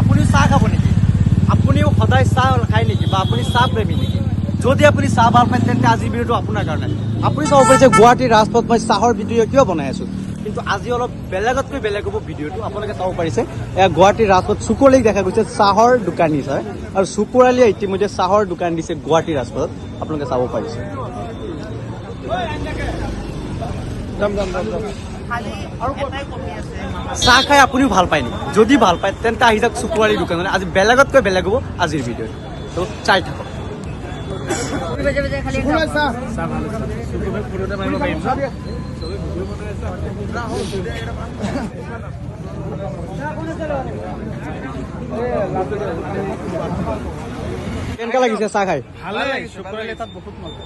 আপুনি চাহ খাব নেকি? আপুনিও সদায় চাহ খায় নেকি বা আপুনি চাহ প্ৰেমী নেকি? যদি আপুনি চাহ ভাল পায় তেন্তে আজিৰ ভিডিঅ'টো আপোনাৰ কাৰণে। আপুনি চাব পাৰিছে গুৱাহাটীৰ ৰাজপথ মই চাহৰ ভিডিঅ' কিয় বনাই আছো, কিন্তু আজি অলপ বেলেগতকৈ বেলেগ হ'ব ভিডিঅ'টো। আপোনালোকে চাব পাৰিছে এয়া গুৱাহাটীৰ ৰাজপথ চুকুৰআলিক দেখা গৈছে চাহৰ দোকান দিছে আৰু চুকুৰআলিয়ে ইতিমধ্যে চাহৰ দোকান দিছে গুৱাহাটীৰ ৰাজপথত। আপোনালোকে চাব পাৰিছে। চাহ খাই আপুনিও ভাল পায় নেকি? যদি ভাল পায় তেন্তে আহি যাওক চুকুৰআলিৰ দোকানলৈ। আজি বেলেগতকৈ বেলেগ হ'ব আজিৰ ভিডিঅ'টো, তো চাই থাকক। কেনেকুৱা লাগিছে চাহ খাই? ভালে লাগিছে, চুকুৰআলি তাত বহুত মজা।